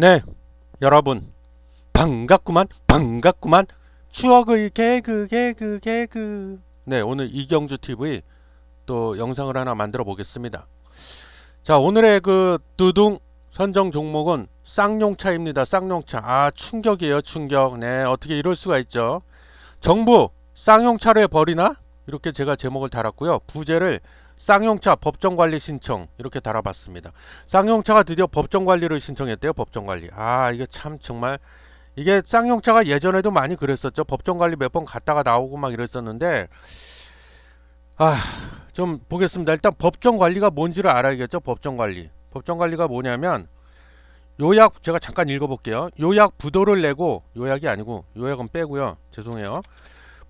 네, 여러분 반갑구만. 추억의 개그. 네, 오늘 이경주 TV 또 영상을 하나 만들어 보겠습니다. 자, 오늘의 그 두둥 선정 종목은 쌍용차입니다. 쌍용차. 아, 충격이에요, 충격. 네, 어떻게 이럴 수가 있죠. 정부 쌍용차를 버리나? 이렇게 제가 제목을 달았고요. 부제를 쌍용차 법정관리 신청 이렇게 달아봤습니다. 쌍용차가 드디어 법정관리를 신청했대요. 법정관리. 아, 이게 참 정말 이게 쌍용차가 예전에도 많이 그랬었죠. 법정관리 몇 번 갔다가 나오고 막 이랬었는데 아, 좀 보겠습니다. 일단 법정관리가 뭔지를 알아야겠죠. 법정관리. 법정관리가 뭐냐면 요약 제가 잠깐 읽어볼게요. 요약 부도를 내고 요약이 아니고 요약은 빼고요. 죄송해요.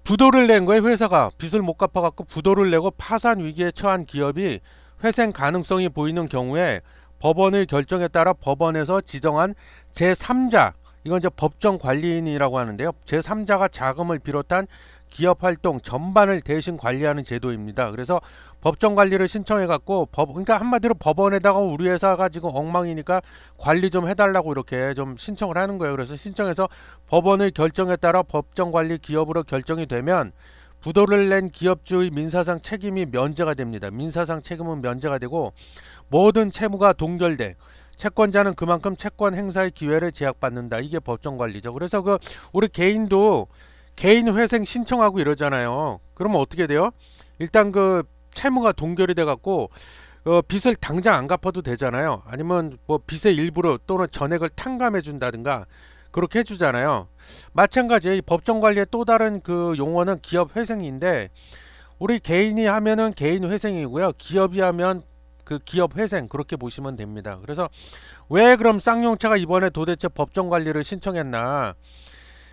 부도를 낸 거예요. 회사가 빚을 못 갚아갖고 부도를 내고 파산 위기에 처한 기업이 회생 가능성이 보이는 경우에 법원의 결정에 따라 법원에서 지정한 제3자, 이건 이제 법정 관리인이라고 하는데요. 제3자가 자금을 비롯한 기업 활동 전반을 대신 관리하는 제도입니다. 그래서 법정 관리를 신청해 갖고 그러니까 한마디로 법원에다가 우리 회사가 지금 엉망이니까 관리 좀 해달라고 이렇게 좀 신청을 하는 거예요. 그래서 신청해서 법원의 결정에 따라 법정 관리 기업으로 결정이 되면 부도를 낸 기업주의 민사상 책임이 면제가 됩니다. 민사상 책임은 면제가 되고 모든 채무가 동결돼 채권자는 그만큼 채권 행사의 기회를 제약받는다. 이게 법정 관리죠. 그래서 그 우리 개인도 개인 회생 신청하고 이러잖아요. 그러면 어떻게 돼요? 일단 그 채무가 동결이 돼 갖고 빚을 당장 안 갚아도 되잖아요. 아니면 뭐 빚의 일부로 또는 전액을 탕감해 준다든가 그렇게 해주잖아요. 마찬가지에 이 법정 관리의 또 다른 그 용어는 기업 회생인데 우리 개인이 하면은 개인 회생이고요. 기업이 하면 그 기업 회생 그렇게 보시면 됩니다. 그래서 왜 그럼 쌍용차가 이번에 도대체 법정 관리를 신청했나?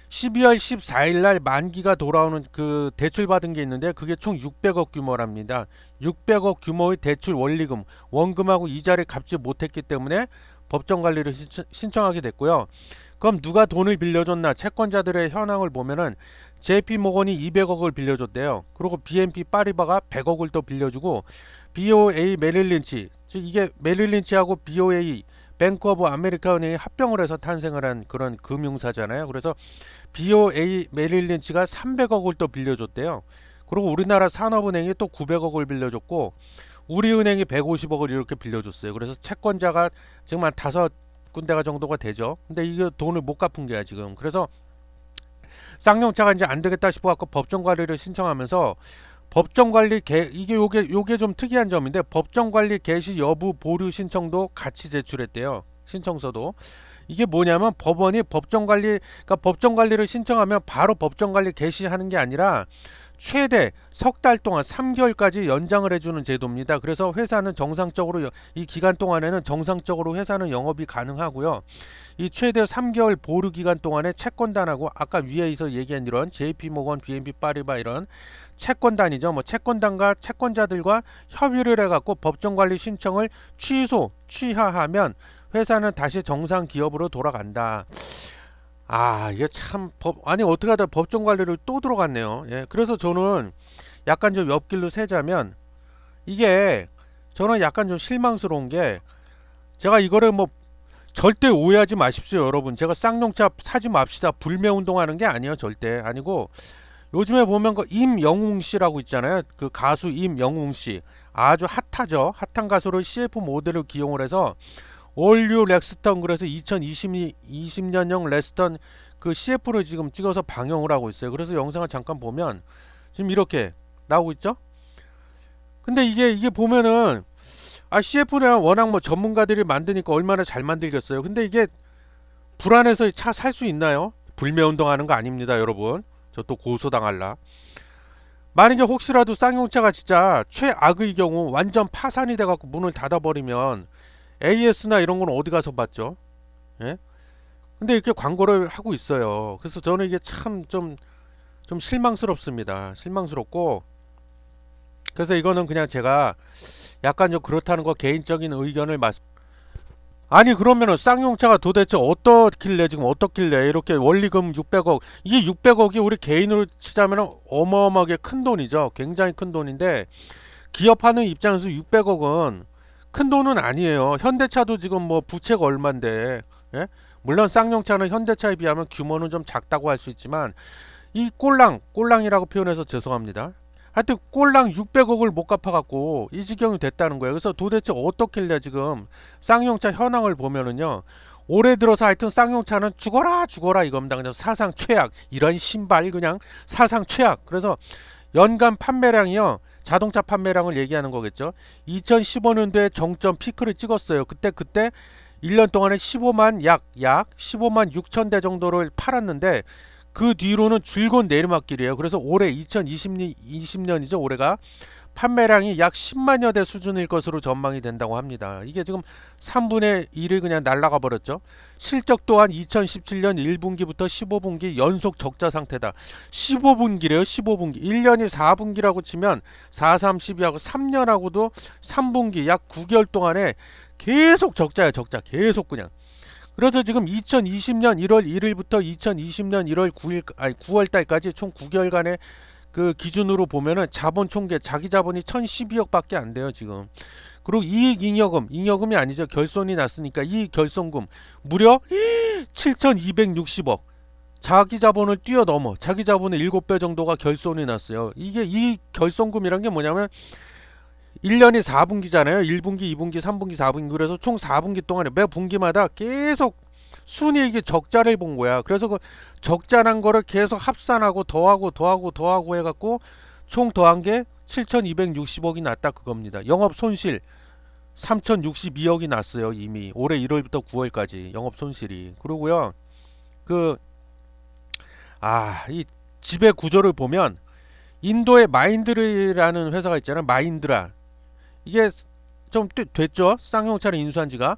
12월 14일 날 만기가 돌아오는 그 대출 받은 게 있는데 그게 총 600억 규모랍니다. 600억 규모의 대출 원리금, 원금하고 이자를 갚지 못했기 때문에 법정 관리를 신청하게 됐고요. 그럼 누가 돈을 빌려줬나? 채권자들의 현황을 보면은 JP 모건이 200억을 빌려줬대요. 그리고 BNP 파리바가 100억을 또 빌려주고 BOA 메릴린치, 즉 이게 메릴린치하고 BOA 뱅크 오브 아메리카 은행이 합병을 해서 탄생을 한 그런 금융사잖아요. 그래서 BOA 메릴린치가 300억을 또 빌려줬대요. 그리고 우리나라 산업은행이 또 900억을 빌려줬고 우리은행이 150억을 이렇게 빌려줬어요. 그래서 채권자가 지금 한 5군데가 정도가 되죠. 근데 이게 돈을 못 갚은 게야 지금. 그래서 쌍용차가 이제 안 되겠다 싶어 갖고 법정 관리를 신청하면서 법정 관리 이게 요게 좀 특이한 점인데 법정 관리 개시 여부 보류 신청도 같이 제출했대요. 신청서도. 이게 뭐냐면 법원이 법정 관리 그러니까 법정 관리를 신청하면 바로 법정 관리 개시하는 게 아니라 최대 석 달 동안 3개월까지 연장을 해주는 제도입니다. 그래서 회사는 정상적으로 이 기간 동안에는 정상적으로 회사는 영업이 가능하고요. 이 최대 3개월 보류 기간 동안에 채권단하고 아까 위에서 얘기한 이런 JP모건, BNP 파리바 이런 채권단이죠. 뭐 채권단과 채권자들과 협의를 해갖고 법정관리 신청을 취하하면 회사는 다시 정상 기업으로 돌아간다. 아, 이게 참 아니 어떻게 하다 법정 관리를 또 들어갔네요. 예, 그래서 저는 약간 좀 옆길로 세자면 이게 저는 약간 좀 실망스러운 게 제가 이거를 뭐 절대 오해하지 마십시오, 여러분. 제가 쌍용차 사지 맙시다 불매 운동하는 게 아니에요, 절대 아니고 요즘에 보면 그 임영웅 씨라고 있잖아요. 그 가수 임영웅 씨 아주 핫하죠. 핫한 가수를 CF 모델로 기용을 해서 올류 렉스턴 그래서 2020년형 렉스턴 그 CF를 지금 찍어서 방영을 하고 있어요. 그래서 영상을 잠깐 보면 지금 이렇게 나오고 있죠. 근데 이게 보면은 아 CF는 워낙 뭐 전문가들이 만드니까 얼마나 잘 만들겠어요. 근데 이게 불안해서 차 살 수 있나요? 불매 운동하는 거 아닙니다, 여러분. 저 또 고소당할라. 만약에 혹시라도 쌍용차가 진짜 최악의 경우 완전 파산이 돼갖고 문을 닫아버리면 AS나 이런 건 어디 가서 봤죠? 예? 근데 이렇게 광고를 하고 있어요. 그래서 저는 이게 참 좀 실망스럽습니다. 실망스럽고 그래서 이거는 그냥 제가 약간 좀 그렇다는 거 개인적인 의견을 아니 그러면은 쌍용차가 도대체 어떻길래 지금 어떻길래 이렇게 원리금 600억 이게 600억이 우리 개인으로 치자면 어마어마하게 큰 돈이죠. 굉장히 큰 돈인데 기업하는 입장에서 600억은 큰 돈은 아니에요. 현대차도 지금 뭐 부채가 얼만데, 예? 물론 쌍용차는 현대차에 비하면 규모는 좀 작다고 할 수 있지만 이 꼴랑이라고 표현해서 죄송합니다. 하여튼 꼴랑 600억을 못 갚아갖고 이 지경이 됐다는 거예요. 그래서 도대체 어떻길래 지금 쌍용차 현황을 보면은요, 올해 들어서 하여튼 쌍용차는 죽어라 이겁니다. 그냥 사상 최악, 이런 신발 그냥 사상 최악. 그래서 연간 판매량이요, 자동차 판매량을 얘기하는 거겠죠. 2015년도에 정점 피크를 찍었어요. 그때 1년 동안에 15만 약 15만 6천 대 정도를 팔았는데 그 뒤로는 줄곧 내리막길이에요. 그래서 올해 2020년이죠. 올해가 판매량이 약 10만여 대 수준일 것으로 전망이 된다고 합니다. 이게 지금 3분의 1이 그냥 날아가 버렸죠. 실적 또한 2017년 1분기부터 15분기 연속 적자 상태다. 15분기래요. 15분기. 1년이 4분기라고 치면 4, 3, 12하고 3년하고도 3분기 약 9개월 동안에 계속 적자야. 적자. 계속 그냥. 그래서 지금 2020년 1월 1일부터 2020년 1월 9일 아니 9월 달까지 총 9개월간의 그 기준으로 보면은 자본 총계 자기 자본이 1012억밖에 안 돼요, 지금. 그리고 이익 잉여금이 아니죠. 결손이 났으니까 이 결손금 무려 7,260억. 자기 자본을 뛰어넘어. 자기 자본의 7배 정도가 결손이 났어요. 이게 이 결손금이란 게 뭐냐면 1년이 4분기잖아요. 1분기, 2분기, 3분기, 4분기. 그래서 총 4분기 동안에 매 분기마다 계속 순이익이 적자를 본 거야. 그래서 그 적자난 거를 계속 합산하고 더하고 해갖고 총 더한 게 7,260억이 났다 그겁니다. 영업 손실 3,062억이 났어요. 이미 올해 1월부터 9월까지 영업 손실이. 그러고요. 이 지배 구조를 보면 인도의 마인드라는 회사가 있잖아요. 마인드라. 이게 좀 됐죠. 쌍용차를 인수한 지가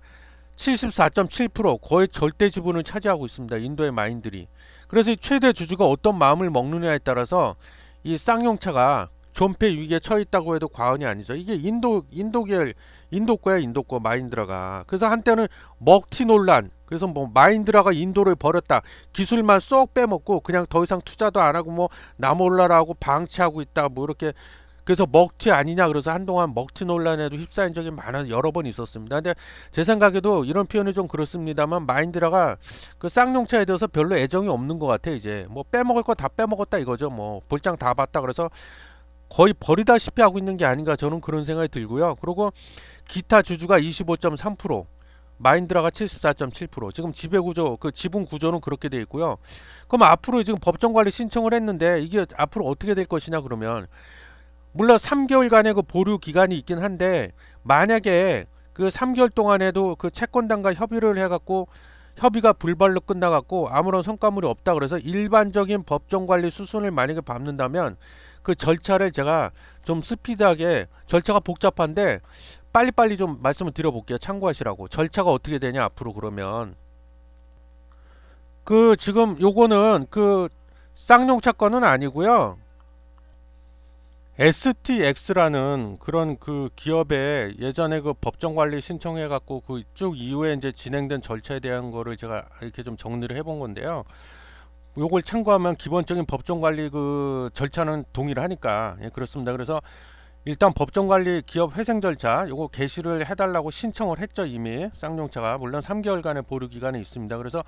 74.7% 거의 절대 지분을 차지하고 있습니다. 인도의 마인들이. 그래서 이 최대 주주가 어떤 마음을 먹느냐에 따라서 이 쌍용차가 존폐 위기에 처해 있다고 해도 과언이 아니죠. 이게 인도 거야 마인드라가. 그래서 한때는 먹튀 논란. 그래서 뭐 마인드라가 인도를 버렸다. 기술만 쏙 빼먹고 그냥 더 이상 투자도 안 하고 뭐 나몰라라고 방치하고 있다. 뭐 이렇게. 그래서 먹튀 아니냐, 그래서 한동안 먹튀 논란에도 휩싸인 적이 여러 번 있었습니다. 근데 제 생각에도 이런 표현이 좀 그렇습니다만 마인드라가 그 쌍용차에 대해서 별로 애정이 없는 것 같아. 이제 뭐 빼먹을 거 다 빼먹었다 이거죠. 뭐 볼장 다 봤다. 그래서 거의 버리다시피 하고 있는 게 아닌가, 저는 그런 생각이 들고요. 그리고 기타 주주가 25.3%, 마인드라가 74.7%. 지금 지배구조, 그 지분 구조는 그렇게 돼 있고요. 그럼 앞으로 지금 법정관리 신청을 했는데 이게 앞으로 어떻게 될 것이냐 그러면, 물론 3개월간의 그 보류 기간이 있긴 한데 만약에 그 3개월 동안에도 그 채권단과 협의를 해갖고 협의가 불발로 끝나갖고 아무런 성과물이 없다 그래서 일반적인 법정관리 수순을 만약에 밟는다면 그 절차를 제가 좀 스피드하게, 절차가 복잡한데 빨리빨리 좀 말씀을 드려볼게요. 참고하시라고. 절차가 어떻게 되냐 앞으로. 그러면 그 지금 요거는 그 쌍용차 건은 아니고요. STX라는 그런 그 기업에 예전에 그 법정관리 신청해 갖고 그 쭉 이후에 이제 진행된 절차에 대한 거를 제가 이렇게 좀 정리를 해본 건데요. 요걸 참고하면 기본적인 법정관리 그 절차는 동일을 하니까, 예, 그렇습니다. 그래서 일단 법정관리 기업 회생 절차 요거 개시를 해달라고 신청을 했죠. 이미 쌍용차가. 물론 3개월간의 보류 기간이 있습니다. 그래서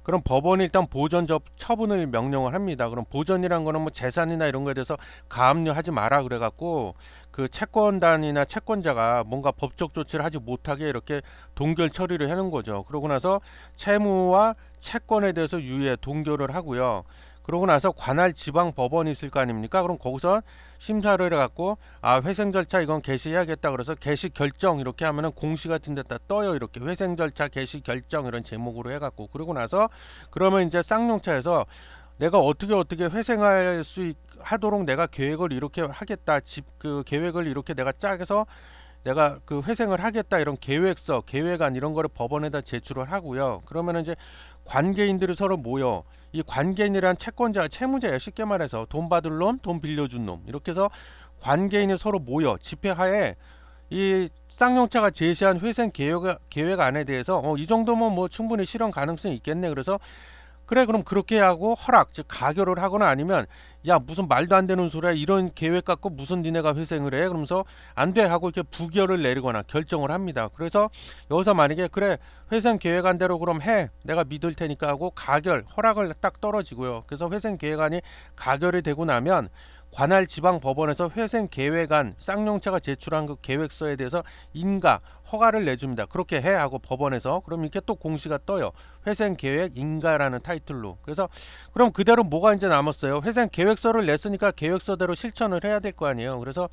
그럼 법원이 일단 보전 처분을 명령을 합니다. 그럼 보전이란 거는 뭐 재산이나 이런 거에 대해서 가압류하지 마라 그래갖고 그 채권단이나 채권자가 뭔가 법적 조치를 하지 못하게 이렇게 동결 처리를 하는 거죠. 그러고 나서 채무와 채권에 대해서 유예 동결을 하고요. 그러고 나서 관할 지방 법원이 있을 거 아닙니까? 그럼 거기서 심사를 해갖고 회생 절차 이건 개시해야겠다 그래서 개시 결정 이렇게 하면은 공시 같은 데다 떠요. 이렇게 회생 절차 개시 결정 이런 제목으로 해갖고, 그러고 나서 그러면 이제 쌍용차에서 내가 어떻게 회생할 수 하도록 내가 계획을 이렇게 하겠다. 그 계획을 이렇게 내가 짜서 내가 그 회생을 하겠다 이런 계획서, 계획안 이런 거를 법원에다 제출을 하고요. 그러면 이제 관계인들이 서로 모여, 이 관계인이란 채권자, 채무자예요. 쉽게 말해서 돈 받을 놈, 돈 빌려준 놈, 이렇게 해서 관계인이 서로 모여 집회하에 이 쌍용차가 제시한 회생 계획안에 대해서 이 정도면 뭐 충분히 실현 가능성이 있겠네. 그래서 그래 그럼 그렇게 하고 허락 즉 가결을 하거나 아니면 야 무슨 말도 안 되는 소리야 이런 계획 갖고 무슨 니네가 회생을 해 그러면서 안 돼 하고 이렇게 부결을 내리거나 결정을 합니다. 그래서 여기서 만약에 그래 회생 계획안 대로 그럼 해 내가 믿을 테니까 하고 가결 허락을 딱 떨어지고요. 그래서 회생 계획안이 가결이 되고 나면 관할 지방 법원에서 회생 계획안 쌍용차가 제출한 그 계획서에 대해서 인가 허가를 내줍니다. 그렇게 해 하고 법원에서 그럼 이렇게 또 공시가 떠요. 회생 계획 인가라는 타이틀로. 그래서 그럼 그대로 뭐가 이제 남았어요. 회생 계획서를 냈으니까 계획서대로 실천을 해야 될 거 아니에요. 그래서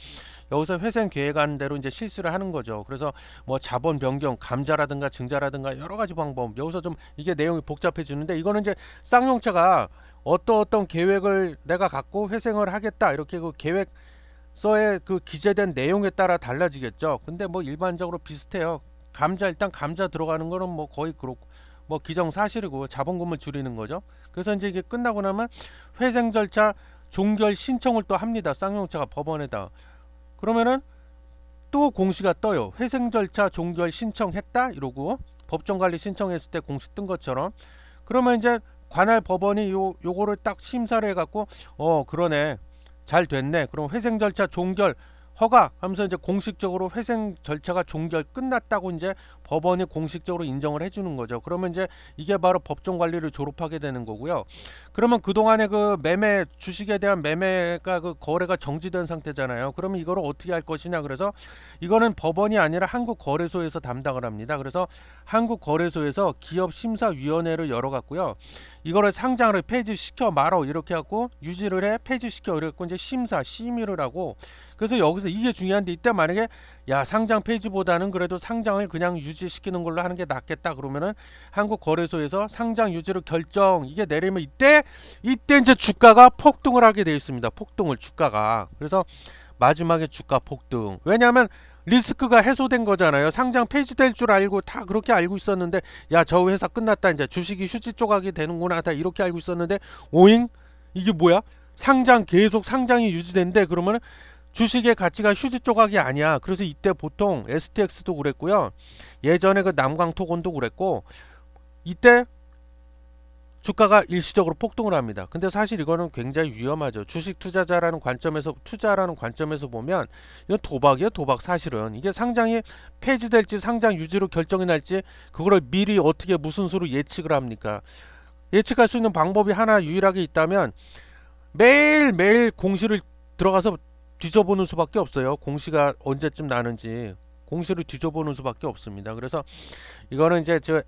여기서 회생 계획안대로 이제 실시를 하는 거죠. 그래서 뭐 자본 변경, 감자라든가 증자라든가 여러 가지 방법. 여기서 좀 이게 내용이 복잡해지는데 이거는 이제 쌍용차가 어떤 계획을 내가 갖고 회생을 하겠다 이렇게 그 계획서에 그 기재된 내용에 따라 달라지겠죠. 근데 뭐 일반적으로 비슷해요. 감자 일단 감자 들어가는 거는 뭐 거의 그렇고 뭐 기정사실이고 자본금을 줄이는 거죠. 그래서 이제 이게 끝나고 나면 회생 절차 종결 신청을 또 합니다. 쌍용차가 법원에다. 그러면은 또 공시가 떠요. 회생 절차 종결 신청했다 이러고 법정관리 신청했을 때 공시 뜬 것처럼. 그러면 이제 관할 법원이 요거를 딱 심사를 해갖고 그러네 잘 됐네 그럼 회생 절차 종결 허가 하면서 이제 공식적으로 회생 절차가 종결 끝났다고 이제 법원이 공식적으로 인정을 해주는 거죠. 그러면 이제 이게 바로 법정 관리를 졸업하게 되는 거고요. 그러면 그동안의 그 매매 주식에 대한 매매가 그 거래가 정지된 상태잖아요. 그러면 이거를 어떻게 할 것이냐 그래서 이거는 법원이 아니라 한국거래소에서 담당을 합니다. 그래서 한국거래소에서 기업심사위원회를 열어갖고요. 이거를 상장을 폐지시켜 말어 이렇게 하고 유지를 해 폐지시켜 이렇게 이제 심의를 하고 그래서 여기서 이게 중요한데 이때 만약에 야 상장 폐지보다는 그래도 상장을 그냥 유지시키는 걸로 하는 게 낫겠다 그러면은 한국거래소에서 상장 유지를 결정 이게 내리면 이때 이제 주가가 폭등을 하게 되어 있습니다. 폭등을 주가가 그래서 마지막에 주가 폭등 왜냐하면 리스크가 해소된 거잖아요. 상장 폐지될 줄 알고 다 그렇게 알고 있었는데 야 저 회사 끝났다 이제 주식이 휴지 조각이 되는구나 다 이렇게 알고 있었는데 오잉 이게 뭐야 상장 계속 상장이 유지된대 그러면 주식의 가치가 휴지 조각이 아니야. 그래서 이때 보통 STX도 그랬고요. 예전에 그 남광토건도 그랬고 이때 주가가 일시적으로 폭등을 합니다. 근데 사실 이거는 굉장히 위험하죠. 주식 투자자라는 관점에서 투자라는 관점에서 보면 이건 도박이에요. 도박 사실은 이게 상장이 폐지될지 상장 유지로 결정이 날지 그거를 미리 어떻게 무슨 수로 예측을 합니까? 예측할 수 있는 방법이 하나 유일하게 있다면 매일매일 공시를 들어가서 뒤져보는 수밖에 없어요. 공시가 언제쯤 나는지 공시를 뒤져보는 수밖에 없습니다. 그래서 이거는 이제 저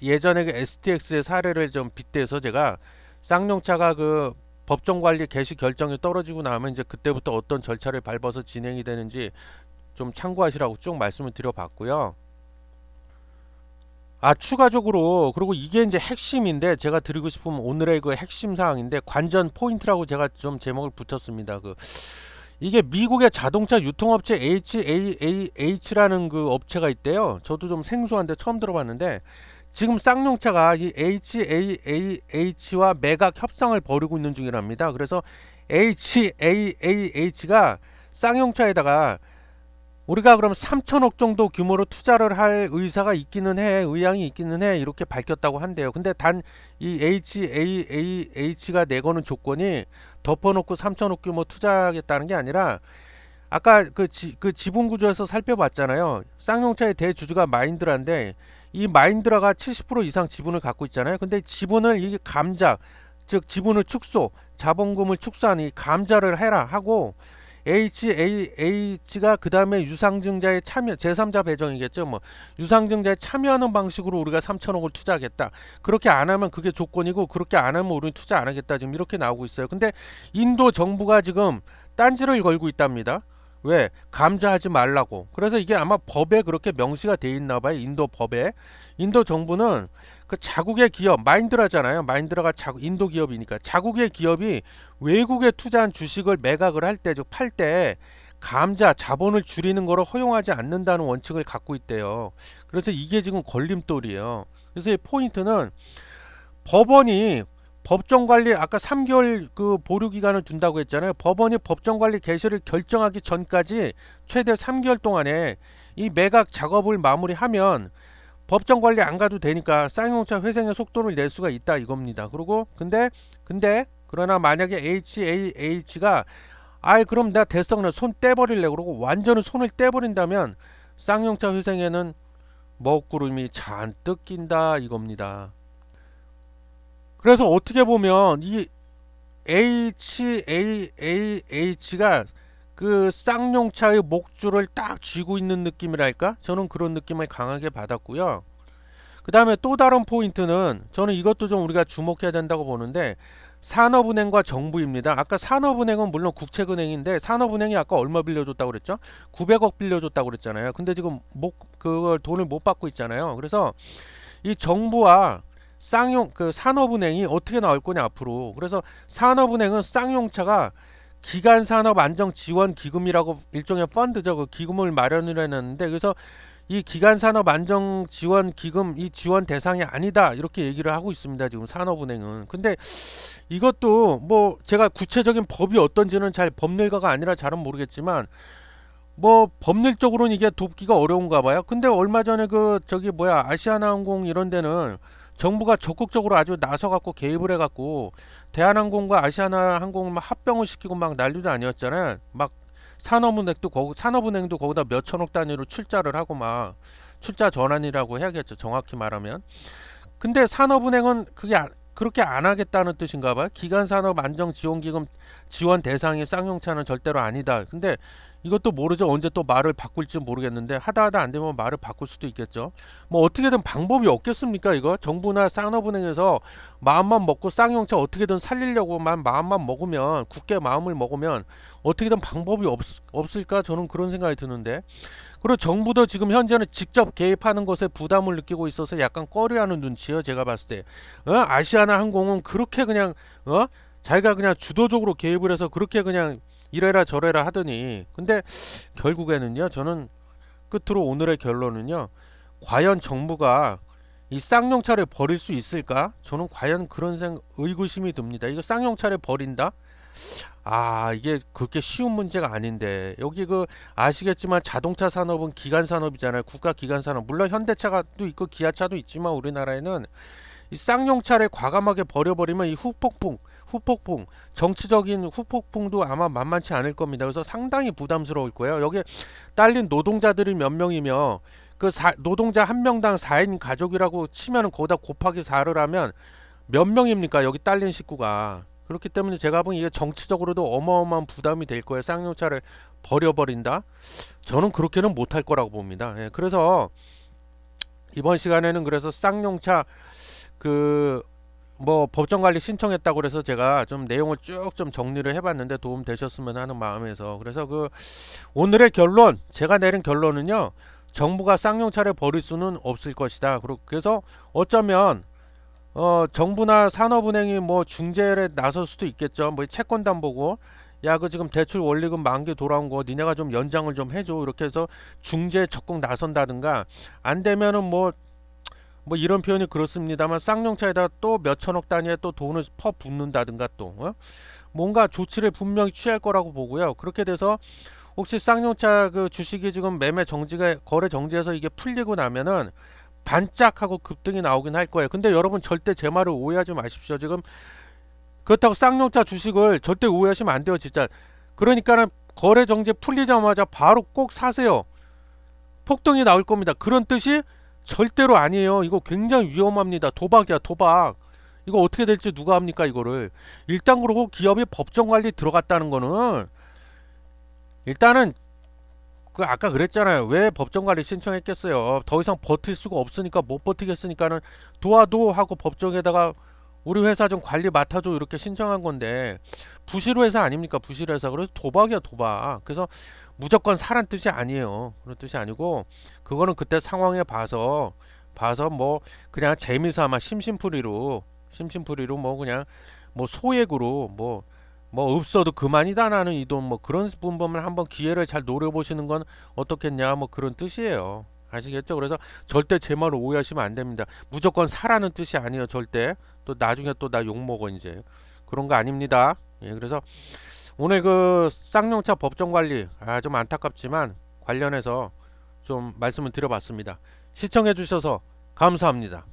예전에 그 STX의 사례를 좀 빗대서 제가 쌍용차가 그 법정관리 개시 결정이 떨어지고 나면 이제 그때부터 어떤 절차를 밟아서 진행이 되는지 좀 참고하시라고 쭉 말씀을 드려봤고요. 추가적으로 그리고 이게 이제 핵심인데 제가 드리고 싶은 오늘의 그 핵심 사항인데 관전 포인트라고 제가 좀 제목을 붙였습니다. 이게 미국의 자동차 유통업체 HAAH라는 그 업체가 있대요. 저도 좀 생소한데 처음 들어봤는데 지금 쌍용차가 이 HAAH와 매각 협상을 벌이고 있는 중이랍니다. 그래서 HAAH가 쌍용차에다가 우리가 그럼 3천억 정도 규모로 투자를 할 의사가 있기는 해, 의향이 있기는 해 이렇게 밝혔다고 한대요. 근데 단 이 HAAH가 내거는 조건이 덮어놓고 3천억 규모 투자하겠다는 게 아니라 아까 그 지분 구조에서 살펴봤잖아요. 쌍용차의 대주주가 마인드라인데 이 마인드라가 70% 이상 지분을 갖고 있잖아요. 근데 지분을 이 감자 즉 지분을 축소, 자본금을 축소하는 이 감자를 해라 하고 HAH가 그 다음에 유상증자에 참여, 제3자 배정이겠죠. 뭐 유상증자에 참여하는 방식으로 우리가 3천억을 투자하겠다. 그렇게 안 하면 그게 조건이고 그렇게 안 하면 우리는 투자 안 하겠다. 지금 이렇게 나오고 있어요. 근데 인도 정부가 지금 딴지를 걸고 있답니다. 왜? 감자하지 말라고. 그래서 이게 아마 법에 그렇게 명시가 돼 있나 봐요. 인도 법에. 인도 정부는 그 자국의 기업, 마인드라잖아요. 마인드라가 인도 기업이니까. 자국의 기업이 외국에 투자한 주식을 매각을 할 때, 즉 팔 때 감자, 자본을 줄이는 거를 허용하지 않는다는 원칙을 갖고 있대요. 그래서 이게 지금 걸림돌이에요. 그래서 이 포인트는 법원이 법정관리 아까 3개월 그 보류 기간을 둔다고 했잖아요. 법원이 법정관리 개시를 결정하기 전까지 최대 3개월 동안에 이 매각 작업을 마무리하면 법정 관리 안 가도 되니까 쌍용차 회생의 속도를 낼 수가 있다 이겁니다. 그리고 근데 그러나 만약에 HAH가 아이 그럼 내가 대성을 손 떼버릴래 그러고 완전히 손을 떼버린다면 쌍용차 회생에는 먹구름이 잔뜩 낀다 이겁니다. 그래서 어떻게 보면 이 HAAH가 그 쌍용차의 목줄을 딱 쥐고 있는 느낌이랄까? 저는 그런 느낌을 강하게 받았고요. 그 다음에 또 다른 포인트는 저는 이것도 좀 우리가 주목해야 된다고 보는데 산업은행과 정부입니다. 아까 산업은행은 물론 국책은행인데 산업은행이 아까 얼마 빌려줬다고 그랬죠? 900억 빌려줬다고 그랬잖아요. 근데 지금 그걸 돈을 못 받고 있잖아요. 그래서 이 정부와 그 산업은행이 어떻게 나올 거냐 앞으로. 그래서 산업은행은 쌍용차가 기간산업안정지원기금이라고 일종의 펀드죠. 그 기금을 마련을 해놨는데 그래서 이 기간산업안정지원기금 이 지원 대상이 아니다 이렇게 얘기를 하고 있습니다. 지금 산업은행은. 근데 이것도 뭐 제가 구체적인 법이 어떤지는 잘 법률가가 아니라 잘은 모르겠지만 뭐 법률적으로는 이게 돕기가 어려운가 봐요. 근데 얼마 전에 그 저기 뭐야 아시아나항공 이런 데는 정부가 적극적으로 아주 나서 갖고 개입을 해 갖고 대한항공과 아시아나항공 막 합병을 시키고 막 난리도 아니었잖아요. 막 산업은행도 거기다 몇 천억 단위로 출자를 하고 막 출자 전환이라고 해야겠죠. 정확히 말하면. 근데 산업은행은 그렇게 안 하겠다는 뜻인가 봐요. 기간산업안정지원기금 지원 대상이 쌍용차는 절대로 아니다. 근데 이것도 모르죠. 언제 또 말을 바꿀지 모르겠는데 하다 안 되면 말을 바꿀 수도 있겠죠. 뭐 어떻게든 방법이 없겠습니까? 이거 정부나 산업은행에서 마음만 먹고 쌍용차 어떻게든 살리려고만 마음만 먹으면 굳게 마음을 먹으면 어떻게든 방법이 없을까? 저는 그런 생각이 드는데 그리고 정부도 지금 현재는 직접 개입하는 것에 부담을 느끼고 있어서 약간 꺼려하는 눈치요. 제가 봤을 때 아시아나 항공은 그렇게 그냥 자기가 그냥 주도적으로 개입을 해서 그렇게 그냥 이래라 저래라 하더니 근데 결국에는요 저는 끝으로 오늘의 결론은요 과연 정부가 이 쌍용차를 버릴 수 있을까? 저는 과연 그런 의구심이 듭니다. 이거 쌍용차를 버린다? 아 이게 그렇게 쉬운 문제가 아닌데 여기 그 아시겠지만 자동차 산업은 기간 산업이잖아요. 국가 기간 산업. 물론 현대차가 또 있고 기아차도 있지만 우리나라에는 이 쌍용차를 과감하게 버려버리면 이 후폭풍 정치적인 후폭풍도 아마 만만치 않을 겁니다. 그래서 상당히 부담스러울 거예요. 여기에 딸린 노동자들이 몇 명이며 그 노동자 한 명당 4인 가족이라고 치면은 거기다 곱하기 4를 하면 몇 명입니까? 여기 딸린 식구가. 그렇기 때문에 제가 보기엔 이게 정치적으로도 어마어마한 부담이 될 거예요. 쌍용차를 버려버린다? 저는 그렇게는 못할 거라고 봅니다. 예, 그래서 이번 시간에는 그래서 쌍용차 그 뭐 법정관리 신청했다고 그래서 제가 좀 내용을 쭉 좀 정리를 해봤는데 도움 되셨으면 하는 마음에서 그래서 그 오늘의 결론 제가 내린 결론은요 정부가 쌍용차를 버릴 수는 없을 것이다. 그래서 어쩌면 정부나 산업은행이 뭐 중재에 나설 수도 있겠죠. 뭐 채권담 보고 야 그 지금 대출 원리금 만기 돌아온 거 니네가 좀 연장을 좀 해줘 이렇게 해서 중재 적극 나선다든가 안 되면은 뭐 이런 표현이 그렇습니다만 쌍용차에다 또 몇천억 단위의 또 돈을 퍼붓는다든가 또 뭔가 조치를 분명히 취할 거라고 보고요. 그렇게 돼서 혹시 쌍용차 그 주식이 지금 매매 정지가 거래 정지해서 이게 풀리고 나면은 반짝하고 급등이 나오긴 할 거예요. 근데 여러분 절대 제 말을 오해하지 마십시오. 지금 그렇다고 쌍용차 주식을 절대 오해하시면 안 돼요. 진짜. 그러니까는 거래 정지 풀리자마자 바로 꼭 사세요. 폭등이 나올 겁니다. 그런 뜻이 절대로 아니에요. 이거 굉장히 위험합니다. 도박이야 도박. 이거 어떻게 될지 누가 합니까 이거를. 일단 그러고 기업이 법정관리 들어갔다는 거는 일단은 그 아까 그랬잖아요. 왜 법정관리 신청했겠어요. 더 이상 버틸 수가 없으니까 못 버티겠으니까는 도와도 하고 법정에다가 우리 회사 좀 관리 맡아줘 이렇게 신청한 건데 부실회사 아닙니까 부실회사. 그래서 도박이야 도박. 그래서 무조건 사란 뜻이 아니에요. 그런 뜻이 아니고 그거는 그때 상황에 봐서 뭐 그냥 재미삼아 심심풀이로 뭐 그냥 뭐 소액으로 뭐 없어도 그만이다 나는 이 돈 뭐 그런 분 보면 한번 기회를 잘 노려보시는 건 어떻겠냐 뭐 그런 뜻이에요. 아시겠죠? 그래서 절대 제 말을 오해하시면 안 됩니다. 무조건 사라는 뜻이 아니에요. 절대. 또 나중에 또 나 욕먹어 이제. 그런 거 아닙니다. 예, 그래서 오늘 그 쌍용차 법정관리 좀 안타깝지만 관련해서 좀 말씀을 드려봤습니다. 시청해 주셔서 감사합니다.